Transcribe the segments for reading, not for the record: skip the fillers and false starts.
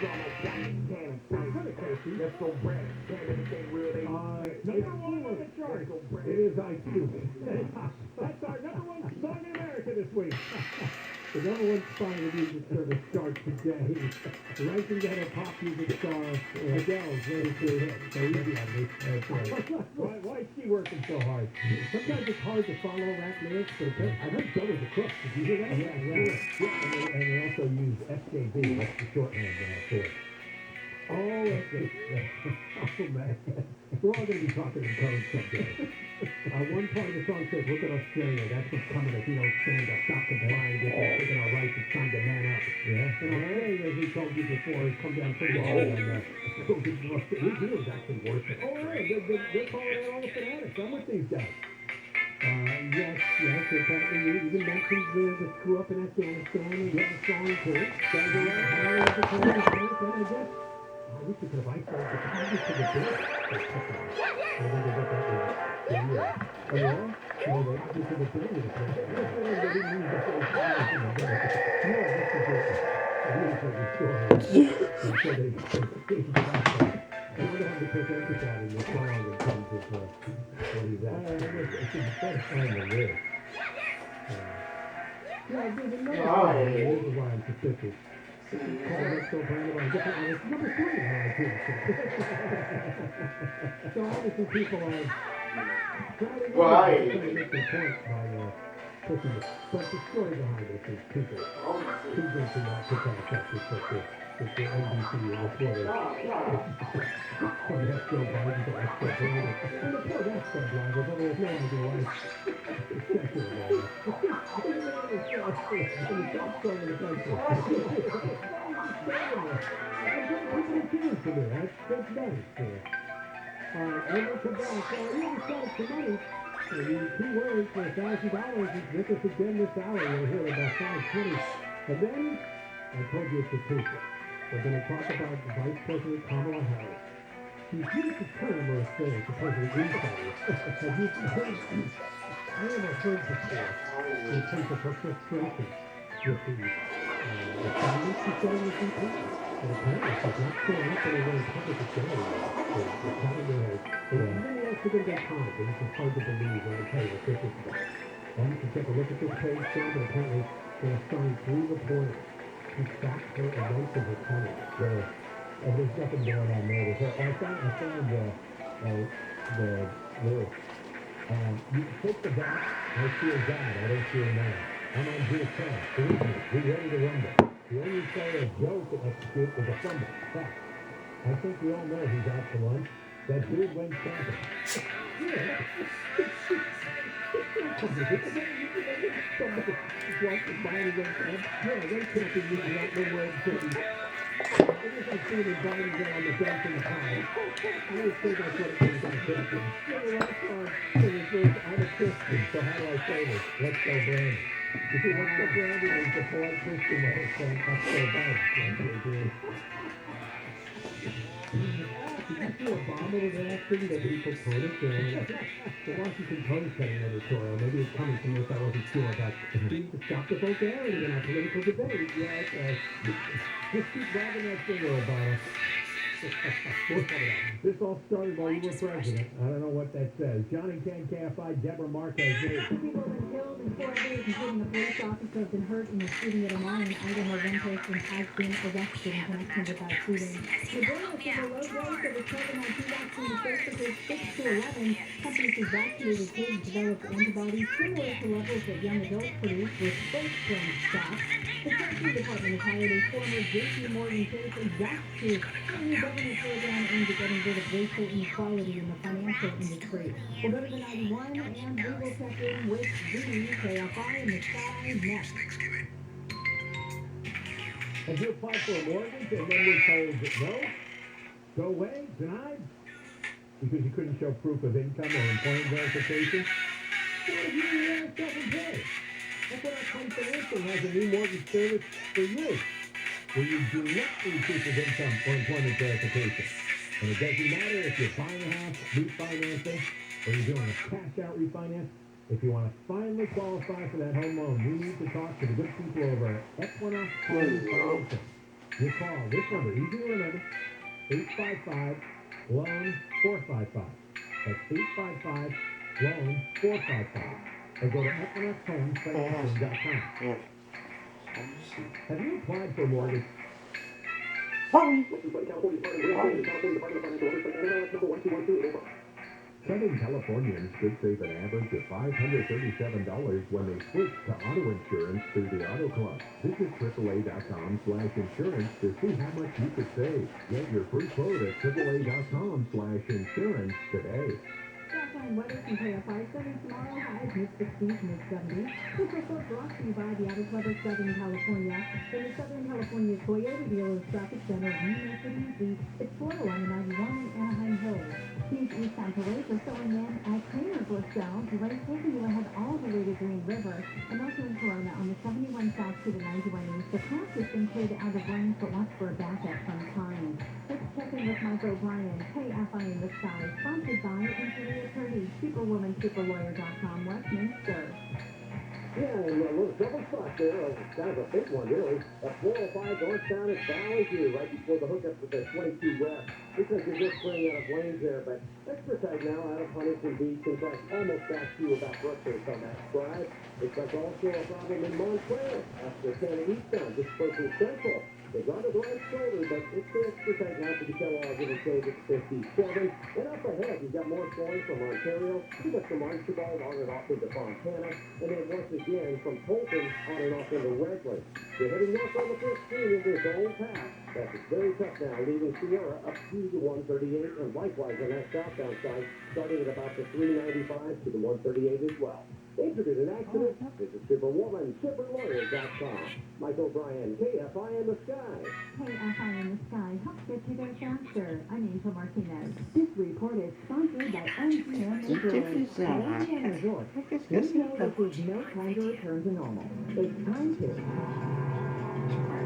Number one on the chart. It is IQ. That's our number one song in America this week. The number one song in the music service starts today. Ranking that a pop music star, Adele's latest hit. So easy on me. Why is she working so hard? Sometimes it's hard to follow rap lyrics, but I heard so was a crook. Did you hear that? Yeah. And they also use SJV. That's the shorthand for it. Oh, oh man. We're all going to be talking in code someday. One part of the song says, look at Australia, that's what's coming if you don't stand up. Stop complying with us, taking our rights, it's time to man up. Yeah. And Australia, as we told you before, has come down pretty hard on that. His deal's actually worth it. Oh, yeah, they're calling out all the fanatics. I'm with these guys. Yes, apparently you even mentioned the screw up in Afghanistan and getting strong to it. I guess. I wish we could have isolated the Congress to the bill. I wonder what that was. Oh, yeah? No, they obviously to the bill. They didn't use the whole Congress in the bill. No, that's the joke. I really told the story. And so they stated about that. I wonder how they take emphasis out in the song in terms of what he's asking. It's the best time to live. Yeah, there's another one. Here's the line specific. So obviously people are trying to make their point by pushing it. But the story behind this is people choosing to not put that effect with the NBC reporter. So you have Joe Biden to ask for Biden. And the poor that's so blind, but there's no idea why it's sexual all and the top story in the country. That's nice. And we'll come back. So I really started tonight. The key words for $1,000 is with us again this hour. You'll hear about 5:20. And then, I told you it's a secret. We're going to talk about Vice President Kamala Harris. She's used the term or a saying, supposedly insiders. Have you heard? I never heard before in terms of her frustration with the assignments she's getting with people. And apparently she's not showing up in a very public facility. The calendar has, many else are going to get time, but this is hard to believe when I tell you what this is about. And you can take a look at this page, Sam, but apparently they assigned 3 reporters to stop her events of her tunnel. And there's nothing going on there with her. I found the lyrics. You take the bat, I feel God, I don't feel man. I'm on June 10th. Believe me, we're ready to rumble. The only player Joe can execute is a fumble. Fact. I think we all know who's out for lunch. That dude went camping. It is like seeing Biden get on the bench in the pile. I always think that's what it is on camping. The last time it was I'm a Christian, so how do I say this? Let's go Brandon. You see, let's go Brandon is the polite Christian way of saying, let's go Biden. Yes, they do. Did you see Obama was asking that people punish the Washington Post had an editorial. Maybe it's coming from this, I wasn't sure about. To stop the vulgarity in our political debate. Yeah, just keep wagging that finger, Obama. This all started while you were president. I don't know what that says. Johnny Ken, KFI, Deborah Marquez. 2 people have been killed and 4 others, including a police officer, have been hurt in the shooting at a mall in Idaho. One person has been arrested in connection with that shooting. Moderna said the low dose of the COVID-19 vaccine is basically 6 to 11. Companies who vaccinated kids developed antibodies similar to levels that young adults produce with both strain shots. The Treasury Department has hired a former J.P. Morgan Chase exec to a new government program aimed at getting rid of racial inequality in the financial industry. We'll go to the 91 and we will check in with the KFI in the sky next. Have you applied for a mortgage and then we're told no? Go away? Denied? Because you couldn't show proof of income or employment verification? What if you're self-employed? That's what our Kfi Financial has a new mortgage service for you, where you do not need proof of income or employment verification. And it doesn't matter if you're buying a house, refinancing, or you're doing a cash-out refinance. If you want to finally qualify for that home loan, you need to talk to the good people over at Equinox Financial. You call this number, easy to remember, 855-LOAN-455. That's 855-LOAN-455. Or go to FNXHomesFinancing.com. Yeah. Have you applied for a mortgage? Southern Californians could save an average of $537 when they switch to auto insurance through the Auto Club. Visit AAA.com/insurance to see how much you could save. Get your free quote at AAA.com/insurance today. Fine weather from KFI. Sunny tomorrow, highs mid-60s, mid-70s. This report brought to you by the Auto Club of Southern California. From the Southern California Toyota Dealers Traffic Center, we make it easy. It's slow on the 91 in Anaheim Hills. Huge eastbound delays are filling in at Kramerville South. Delays taking you ahead all the way to Green River. And also in Corona on the 71 south to the 91 east. The path has been cleared out of lanes, but watch for a backup sometime. Let's check in with Mike O'Brien, KFI in the Sky, sponsored by Injury Attorney, SuperwomanSuperLawyer.com, Westminster. Yeah, and a little double spot there, kind of a big one, really. At 405 northbound at Valley View, right before the hookup with the 22 west. Looks like you're just playing out of lanes there, but extra tight now out of Huntington Beach. In fact, almost back to you about Brookfield on that drive. Looks like also a problem in Montclair after Canada eastbound, just approaching Central. They've gone to the right shoulder, but it's the extra tight now for the Kellogg, give or take at 57. And up ahead, you've got more flowing from Ontario, pretty much from Archibald on and off into Fontana, and then once again from Colton on and off into Wesley. You're heading north on the 15 into the old path. That's very tough now, leaving Sierra up to the 138, and likewise on that southbound side, starting at about the 395 to the 138 as well. Injured in an accident? Visit SuperwomanSuperLawyer.com. Mike O'Brien, KFI in the Sky. KFI in the Sky helps get you there faster. I'm Angel Martinez. This report is sponsored by MGM Resorts. At MGM Resorts, we know that there's no time to return to normal. It's time to.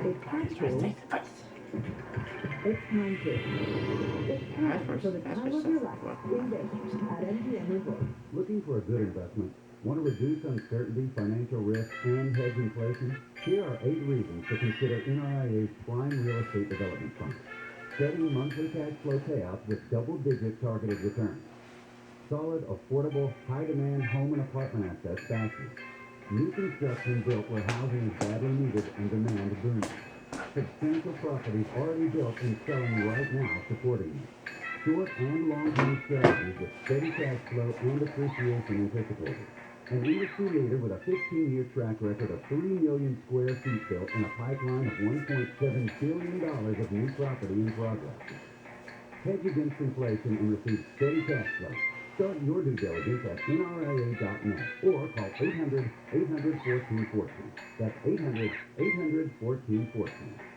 It's time to. It's time to. It's time for the time of your life in Vegas at MGM Resorts. Looking for a good investment? Want to reduce uncertainty, financial risk, and hedge inflation? Here are 8 reasons to consider NRIA's Prime Real Estate Development Fund. Steady monthly cash flow payouts with double-digit targeted returns. Solid, affordable, high-demand home and apartment assets back you. New construction built where housing is badly needed and demand booming. Substantial properties already built and selling right now supporting you. Short and long-term strategies with steady cash flow and appreciation anticipated. An industry leader with a 15-year track record of 3 million square feet built and a pipeline of $1.7 billion of new property in progress. Hedge against inflation and receive steady cash flow. Start your due diligence at NRIA.net or call 800-800-1414. That's 800-800-1414.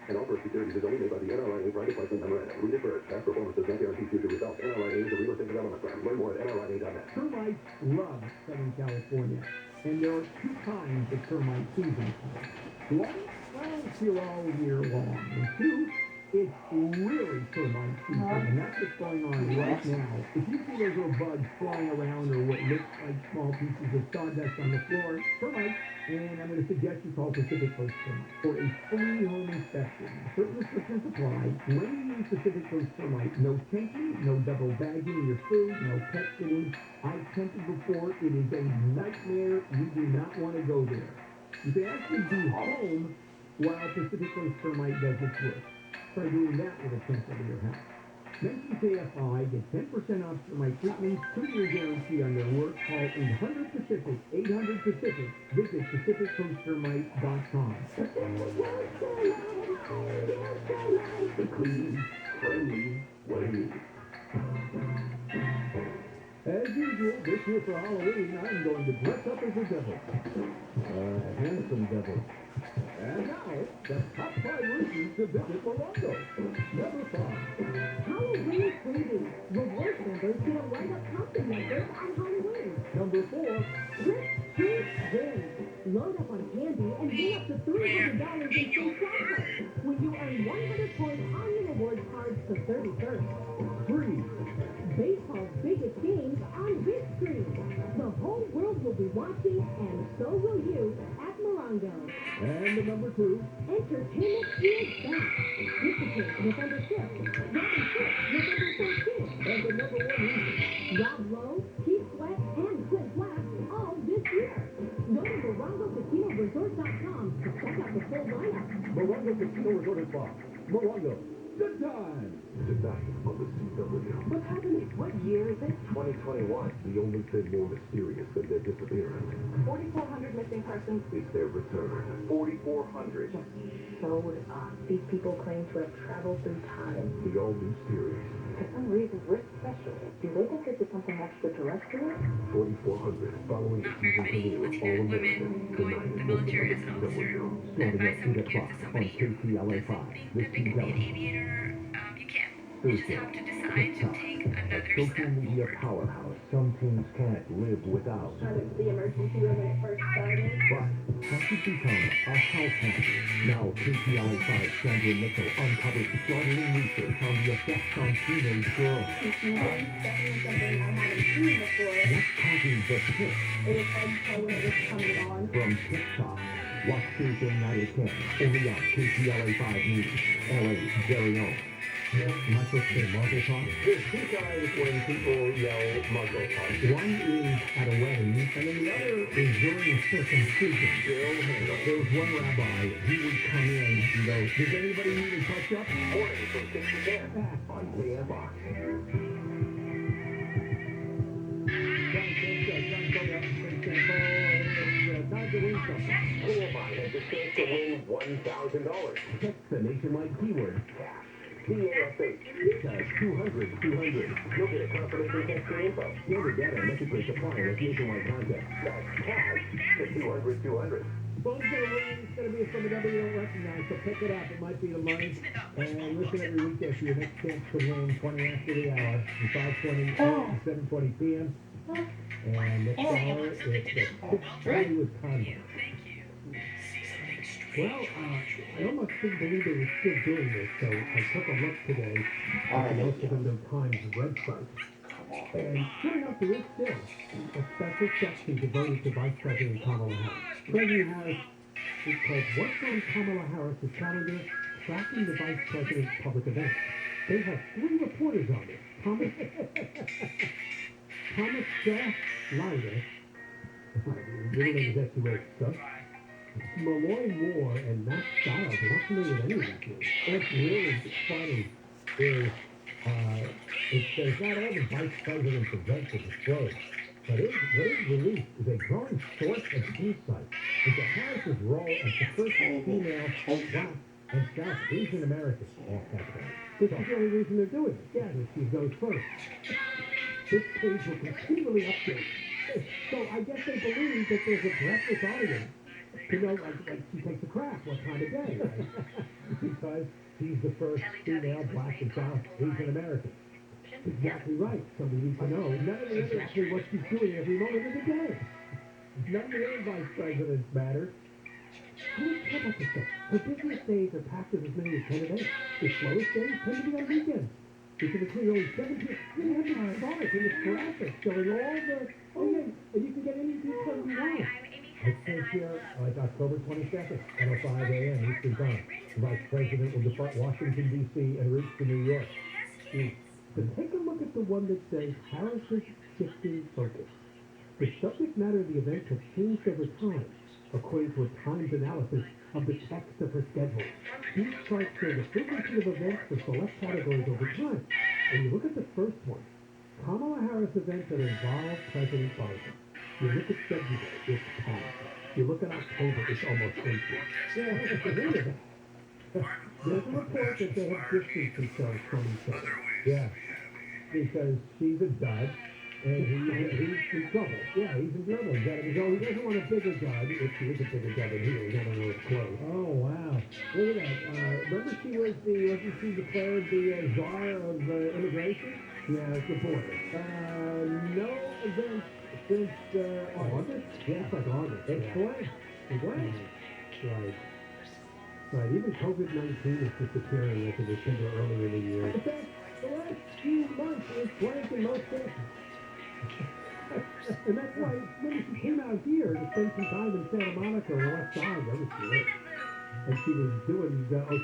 An offer of securities is only made by the NRIA Private Placement Memorandum. Read it first. Past performance does not guarantee future results. NRIA is a real estate development firm. Learn more at NRIA.net. Termites love Southern California, and there are 2 kinds of termite season. One, well, it's here all year long. And 2, it's really termite season, and that's what's going on right now. If you see those little bugs flying around or what looks like small pieces of sawdust on the floor, termites. And I'm going to suggest you call Pacific Coast Termite for a free home inspection. Certain restrictions apply. When you use Pacific Coast Termite, no tinting, no double bagging your food, no pet sitting. I've tented before. It is a nightmare. You do not want to go there. You can actually be home while Pacific Coast Termite does its work. Try doing that with a tent over your house. Mention KFI, get 10% off termite treatment, 2-year guarantee on their work. Call 800-PACIFIC, 800-PACIFIC. Visit PacificCoastTermite.com. The clean, friendly way. As usual, this year for Halloween, I'm going to dress up as a devil. A handsome devil. And now, the top 5 reasons to visit Morongo. Number 5. Halloween freebies. Rewards members get a line-up concert members on Halloween. Number 4. Trick, treat, win. Load up on candy and win up to $300 in free chocolate when you earn 100 points on your rewards cards the 31st. 3. Baseball's biggest games on big screen. The whole world will be watching, and so will you, at Morongo. Morongo. And the number 2. Entertainment is back. Visitors November 5th, Robin 6th, November 13th. And the number 1 reason. Rob Lowe, Keith Sweat, and Quinn Black all this year. Go to MorongoCasinoResort.com to check out the full lineup. Morongo Casino Resort and Spa. Morongo. Good time. Tonight on the CW. What's happening? What year is it? 2021. The only thing more mysterious than their disappearance 4,400 missing persons. is their return. 4,400. So these people claim to have traveled through time. The all-new series. For some reason, we're special. Do they think this is something extraterrestrial? 4,400. Following the season premiere of All American. Going to the military as an officer. Advice I would give to somebody who doesn't think that they can be an aviator, you can. You just have to decide to take another Social step media forward. powerhouse some teams can't live without. Kind of the emergency room when it first started. But has it become a health hazard? Now KPI 5 Sandra Mitchell uncovers startling research on the effects on teenage girls. Definitely something I haven't seen before. What's causing the tick It is hard to tell when it was coming on. from TikTok? Watch Thursday night at 10, only on KPLA 5 News, LA's very own. Am I supposed to say Marvel Talk? There's 2 times when people yell muzzle talk. One is at a wedding, and then the other is during circumcision. There was one rabbi, he would come in and go, does anybody need a touch-up? Morning from 6 to 10 on KFI. KFI has the chance to win $1,000. Text the nationwide keyword, CAFH. because 200, 200. You'll get a confirmation text to info. Standard data message rate applying with nationwide contest. That's cash to 200, 200. Phone's gonna ring. It's gonna be from a number you don't recognize, so pick it up. It might be the money. And listen every weekday for your next chance to win 20 after the hour, from 5:20 to 7:20 p.m. And next hour, it's at 6:20 with Conway. Well, I almost couldn't believe they were still doing this, so I took a look today at the most of the Times website. And sure enough, there is still a special section devoted to Vice President Kamala Harris. President Harris is called What's on Kamala Harris's Calendar, Tracking the Vice President's Public Events. They have 3 reporters on it. Thomas Lyder, middle name is S-U-H, so Malloy Moore and Matt Stiles are not familiar with any of these names. What's really funny is it says not all the vice president's events are disclosed, but what is released is a growing source of insight into Harris's role as the first female black and South Asian American. All capitalized. This is the only reason they're doing it. Yeah, that she goes first. This page will continually update. So I guess they believe that there's a breathless audience. You know, like she takes a crap what time of day, right? Because she's the first female black and South Asian American. Exactly right. So we need to know. None of the other actually what she's doing every moment of the day. None of the other vice presidents matter. Who would care about this stuff? Her busiest days are packed with as many as 10 a day. The slowest days tend to be on weekends. You can include only 17 cars in the traffic showing all the... Oh, yeah, and you can get any detail you want. It says here, like October 22nd, 10:05 a.m. Eastern Time. The Vice President will depart Washington, D.C. and route to New York. But take a look at the one that says Harris's shifting focus. The subject matter of the event has changed over time, according to a Times analysis of the text of her schedule. These charts show the frequency of events for select categories over time. And you look at the first one, Kamala Harris events that involve President Biden. You look at February, it's packed. You look at October, it's almost empty. Yeah, read it. There's a report that they have distanced themselves from each other. Yeah, because she's a dud, and he's in trouble. Yeah, he's in trouble. He doesn't want a bigger dud. If she is a bigger dud than he is, I don't know his clothes. Oh, wow. Look at that. Remember wasn't she declared the czar of immigration? Yeah, it's reported. No events since August? Yeah, it's like August. It's blank. It's blank. Right. Right, even COVID-19 is disappearing after December earlier in the year. In fact, the last few months is blank in most cases. And that's why when she came out here to spend some time in Santa Monica on the west side, that was great. And she was doing,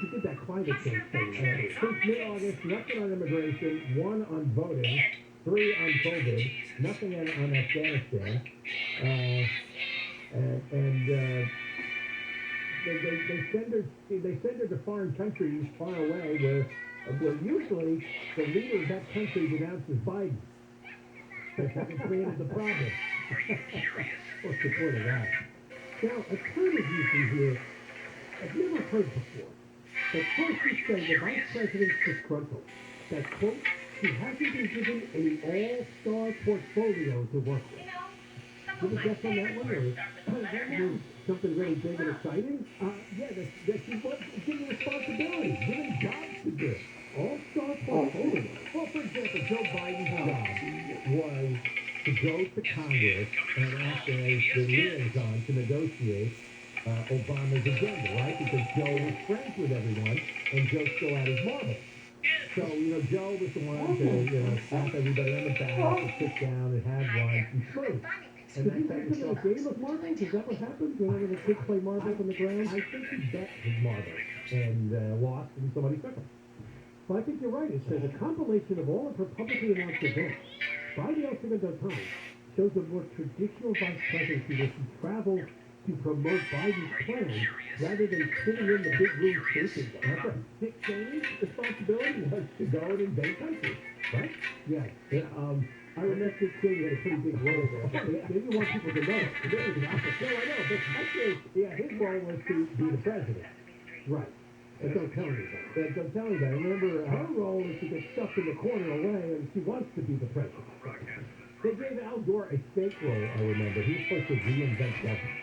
she did that climate change thing. Since mid-August, nothing on immigration, 1 on voting, 3 on COVID, nothing on Afghanistan. They send her to foreign countries far away where usually the leader of that country denounces Biden. That hasn't created the problem. What's the point of that? Now, a term is used here I've never heard before. That first you say the vice president's disgruntled. That, quote, he hasn't been given an all-star portfolio to work with. Did you guess on that one, or that means something really big and exciting? Yeah, that she wasn't given responsibility, given jobs to do. All-star portfolio. Well, for example, Joe Biden's job was to go to Congress and act as the liaison to negotiate Obama's agenda, right? Because Joe was friends with everyone, and Joe still had his marbles. So, Joe was the one to, slap everybody on the back and sit down and have lunch and smoke. And did you think it was a game of marbles? Is that what happened? When the kids play marbles on the ground? I think he bet his marbles and lost, and somebody took them. Well, I think you're right. It says a compilation of all of her publicly announced events by the El Segundo Times shows a more traditional vice presidency where she travels to promote Biden's plans rather than sitting in the big room chasing them. That's right. Dick Cheney's responsibility was to go and invade countries, right? Yeah. I remember Dick Cheney had a pretty big role there. Maybe you want people to know it. No, I know, but actually, his role was to be the president. Right. But don't tell me that. Don't tell me that. Remember, her role is to get stuffed in the corner away, and she wants to be the president. They gave Al Gore a fake role, I remember. He was supposed to reinvent government.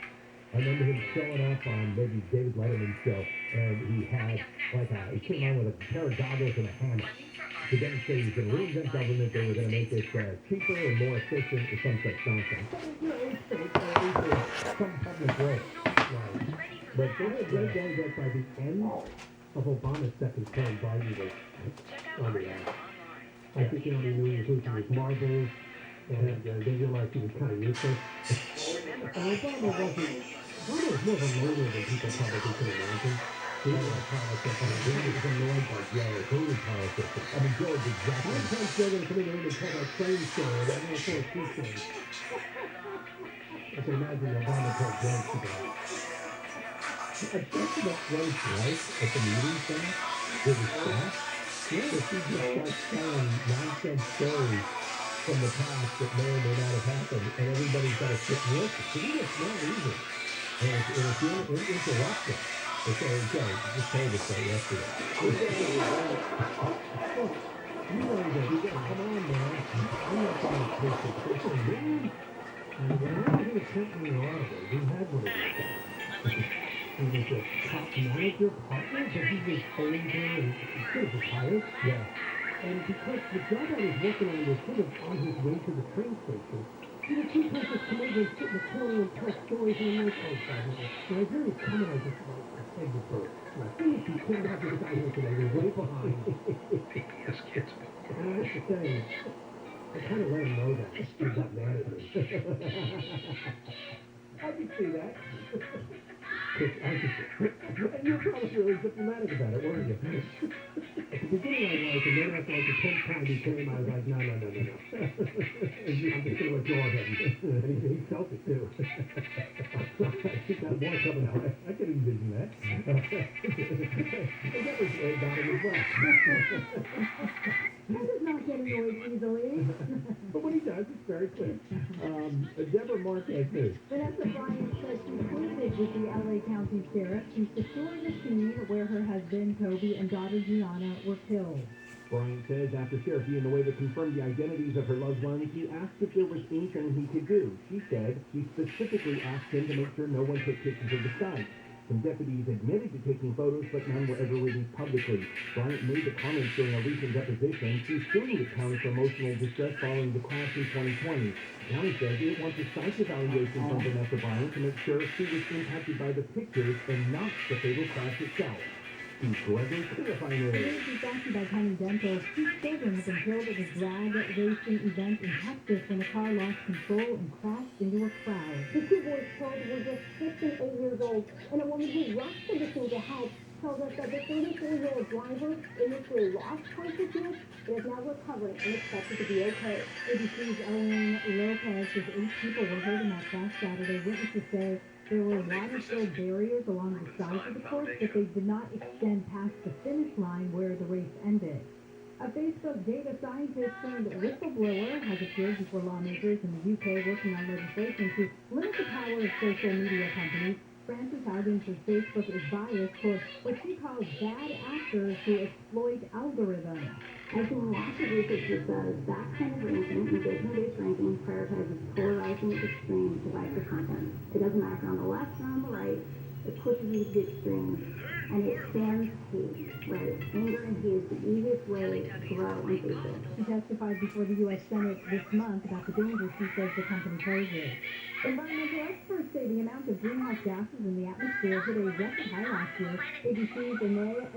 I remember him showing up on maybe David Letterman's show, and he had, he came on with a pair of goggles and a hammer to demonstrate he was going to reinvent government, they were going to make it cheaper and more efficient, or some such nonsense. Some public role. Right. But they had great day that by the end of Obama's second term, Biden was on the ass. I think he only knew he was losing his marbles, and they realized he was kind of useless. Obama was more of a loner than people probably could imagine. He had a politics, and he was annoyed by Joe, hated politics. I mean, Joe is exactly. Sometimes Joe going to come in and tell that train story, that little sort of true story. I can imagine Obama told Joe today. I guess that's Joe's wife at the meeting center with his staff. Yeah, if he just starts telling nonsense stories from the past that may or may not have happened, and everybody's got to sit and listen. So he gets not easy. And if you interrupt him, they say, Joe, you just told us that yesterday. Look, you know that. You got to come on, man. I'm not going to take the person, man. And when I was in a company in Ottawa, we had one of these guys. He was a top manager partner, but he was older and he could have retired. Yeah. And because the job I was working on was sort of on his way to the train station, he would sometimes just come over and sit in the corner and tell stories, and I'm like, oh, God, when I hear him coming, I just, my head would hurt. And I think if you couldn't have this guy here today, we're way behind. Yes, kids. And I have to say, I kind of let him know that. He got mad at me. I can see that. And you're probably really diplomatic about it, weren't you? At the beginning I was, and then after the 10th time he came, I was like, no. I'm just going to ignore him. And he felt it too. He's got more coming out. I can envision that. And that was about him as well. That does not get annoyed easily. But when he does, it's very clear. Deborah Marquez News. Vanessa Bryant says she pleaded with the LA County Sheriff to secure the scene where her husband, Toby, and daughter, Gianna, were killed. Bryant says after Sheriff Villanueva confirmed the identities of her loved ones, he asked if there was anything he could do. She said she specifically asked him to make sure no one took pictures of the site. Some deputies admitted to taking photos, but none were ever released publicly. Bryant made the comments during a recent deposition. She's suing the county for emotional distress following the crash in 2020. The county says it wants a site evaluation from Vanessa Bryant to make sure she was impacted by the pictures and not the fatal crash itself. Steve Gordon. The news is brought to you by Penny Dental. 2 children have been killed at a drag racing event in Texas when a car lost control and crashed into a crowd. The 2 boys killed were just 6 and 8 years old, and a woman who rushed to the scene to help tells us that the 34-year-old driver initially lost consciousness and is now recovering and expected to be okay. ABC's Ellen Lopez says 8 people were hurt in that crash Saturday. Witnesses say there were water-filled barriers along the sides of the course, but they did not extend past the finish line where the race ended. A Facebook data scientist turned whistleblower has appeared before lawmakers in the UK working on legislation to limit the power of social media companies. Frances Haugen says Facebook is biased for what she calls bad actors who exploit algorithms. I've seen lots of research that says that kind of ranking, engagement-based ranking, prioritizes polarizing extreme divisive content. It doesn't matter if you're on the left or on the right, it pushes you to the extremes, and it stands hate, right? Anger and hate is the easiest way to grow on Facebook. She testified before the U.S. Senate this month about the dangers she says the company poses. Environmental experts say the amount of greenhouse gases in the atmosphere hit a record high last year. ABC's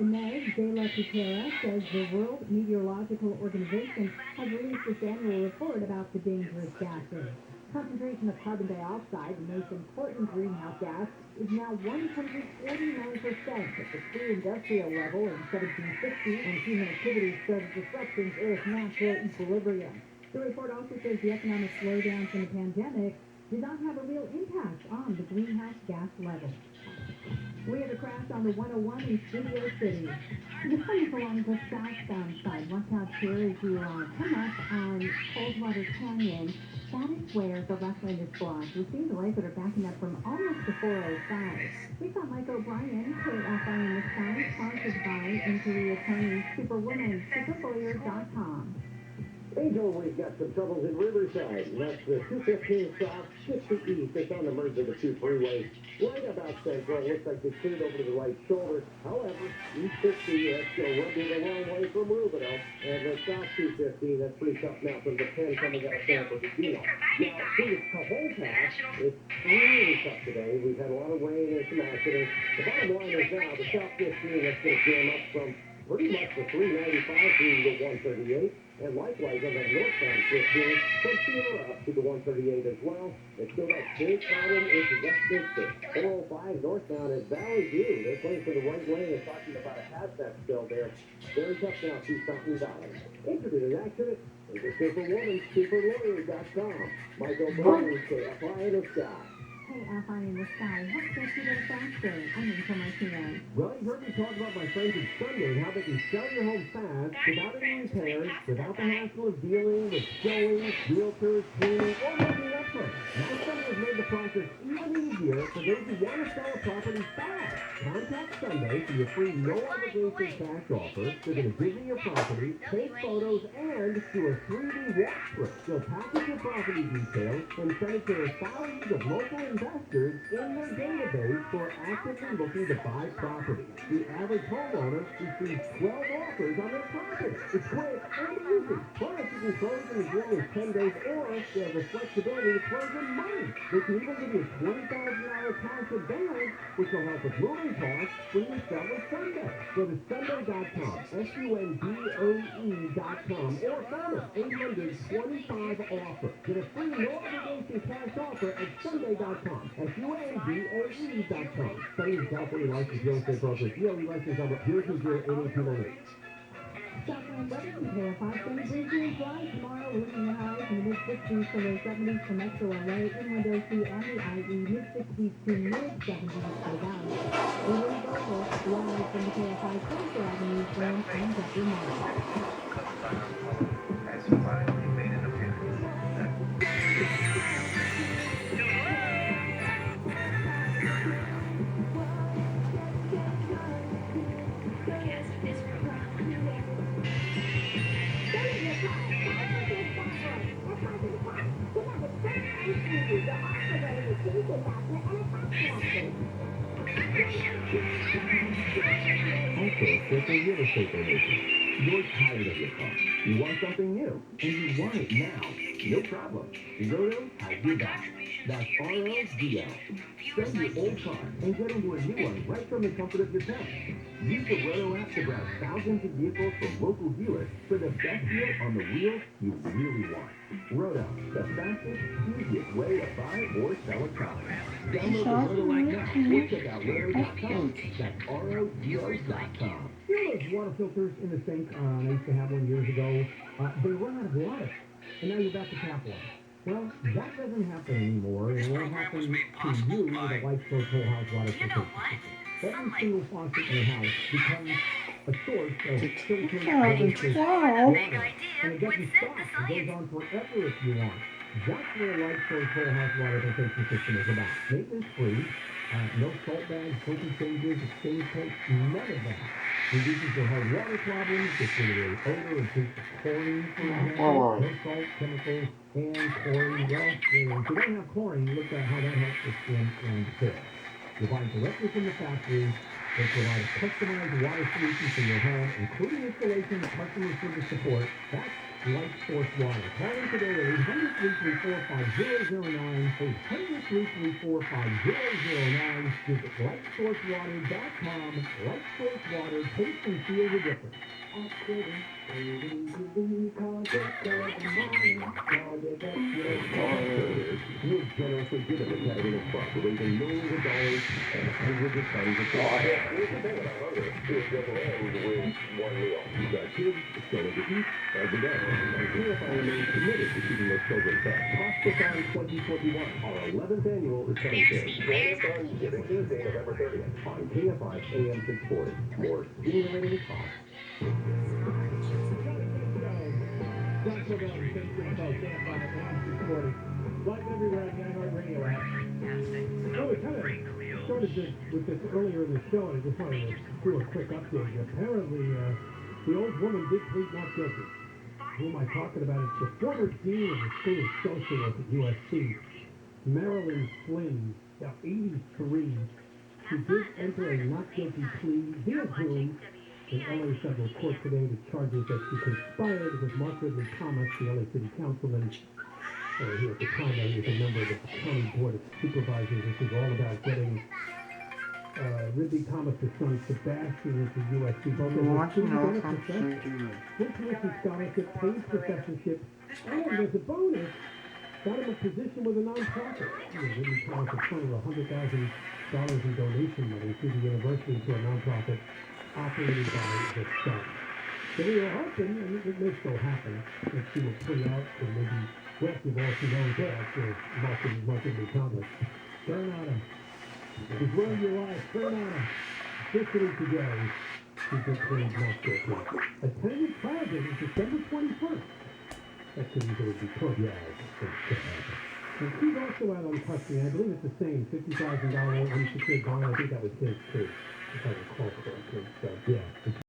Inez de la Putera says the World Meteorological Organization has released its annual report about the dangerous gases. Concentration of carbon dioxide, the most important greenhouse gas, is now 149% at the pre-industrial level in 1760 when human activities started disrupting Earth's natural equilibrium. The report also says the economic slowdown from the pandemic did not have a real impact on the greenhouse gas level. We had a crash on the 101 in Studio City. This one is along the southbound side. Watch out here as you come up on Coldwater Canyon. That is where the left lane is blocked. We see the delays that are backing up from almost to 405. We got Mike O'Brien, KFI in the Sky, sponsored by injury attorney Superwoman, superlawyer.com. Angel, we've got some troubles in Riverside. That's the 215 south, 60 east. It's on the merge of the 2 freeways. Right about Central. It looks like they cleared over to the right shoulder. However, East 50, that's still running the wrong way from Rubino. And the South 215, that's pretty tough now from the 10 coming out of San Bernardino. Now, see, the whole pass is really tough today. We've had a lot of rain and some accidents. The bottom line is now the South 15, that's going to jam up from pretty much the 395 through the 138. And likewise on that northbound 15, from Sierra up to the 138 as well. It's still that big problem is West Dixon. 405 northbound at Valley View. They're playing for the right lane and talking about a hazmat still there. Very tough now through Fountain Valley. Interested in accident? Is a Superwoman, superlawyer.com. Michael O'Brien, KFI in the Sky. KFI in the Sky. What gets you there faster? I'm Rachel Martinez. Well, you heard me talk about my friends at Sunday and how they can sell your home fast without any repairs, without the hassle of dealing with showing, realtors, cleaning, or making upgrades. Now Sunday has made the process even easier for those who want to sell a property fast. Contact Sunday for your free no-obligation cash offer. They're going to visit your property, take photos, and do a 3D walkthrough. They'll package your property details and send it to their thousands of local investors in their database who are actively looking to buy property. The average homeowner receives 12 offers on their property. It's quick and easy. Plus, you can close in as little as 10 days, or they have the flexibility to close in money. They can even give you a $20,000 cash advance, which will help with moving costs when you sell with Sunday. Go to Sunday.com, SUNDOE.com, or phone us 800-25-OFFER. Get a free no-obligation cash offer at Sunday.com, SUNDAE.com. Sunday is California licensed real estate broker. DOE license number 0208298. Southland weather from KFI. Sunny, breezy, and dry tomorrow. Looking at highs in the mid-60s to low 70s for Metro LA, Inland OC, and the IE. Mid-60s to mid-70s for the Valley. We're in Bogle, live from the KFI 24th Avenue, Grand and Dr. Mall. As you finally made an appearance. Okay, so it's a real estate agent. You're tired of your car. You want something new, and you want it now. No problem. You go to I do that. That's RODL. Sell your old car and get into a new one right from the comfort of your tent. Use the Roto app to browse thousands of vehicles from local dealers for the best deal on the wheels you really want. Roto, the fastest, easiest way to buy or sell a car. Download the Roto app now or check out Roto.com. That's RODO.com. You know those water filters in the sink? I used to have one years ago. They run out of water, and now you're back to tap water. Well, that doesn't happen anymore. It won't happen to you with a LifeSource whole house water filtration system. Every single faucet in your house becomes a source of filtered water. And it doesn't stop. It goes on forever if you want. That's what a LifeSource whole house water filtration system is about. Maintenance free, no salt bags, filter changes, exchange tapes, none of that. Reduces your hard water problems, gets rid of the odor and treats chlorine, for example. No salt, chemicals, and chlorine. Well, if you don't have chlorine, look at how that helps with skin and hair. You buy directly from the factory. They provide a customized water solution for your home, including installation and customer service support. That's LifeSource Water. Call them today at 800-334-5009, 800-334-5009. Visit LifeSourceWater.com. LifeSource Water, taste and feel the difference. We're generously giving the Academy of Fun, raising millions of dollars and hundreds of tons of profit. Here's the thing about hunger. It doesn't end with one meal. You've got kids, so they can eat as a day. And Kfi remains committed to keeping those children fed. Hospital 2021, our 11th annual is coming soon. Join us on Giving Tuesday, November 30th on Kfi Am 640. More stimulating talk. Like everywhere on the iHeartRadio app. Well, we kind of started with this earlier in the show, and I just wanted to do a quick update. Apparently, the old woman did plead not guilty. Who am I talking about? It's the former dean of the School of Social Work at USC, Marilyn Flynn, now 83. She did enter a not guilty plea via Zoom in LA federal court today with charges that she conspired with Mark Ridley Thomas, the LA City Councilman. He at the time he was a member of the County Board of Supervisors. This is all about getting Ridley Thomas' son Sebastian into USC. Both of them student professor, full tuition scholarship, paid professorship, and as a bonus, got him a position with a nonprofit. Ridley Thomas has funded $100,000 in donation money through the university to a nonprofit operated by the son. So we were hoping, and it may still happen, that she will plea out and maybe well, you've also known that Mark Ridley Thomas. Granada. He's wearing your life. Granada. Officially today, she's been pleaded not guilty. A tentative trial date is December 21st. That could easily be put. Yeah, and she's also out on custody. I believe it's the same $50,000 unsecured bond. I think that was his too, if I recall correctly. So, yeah.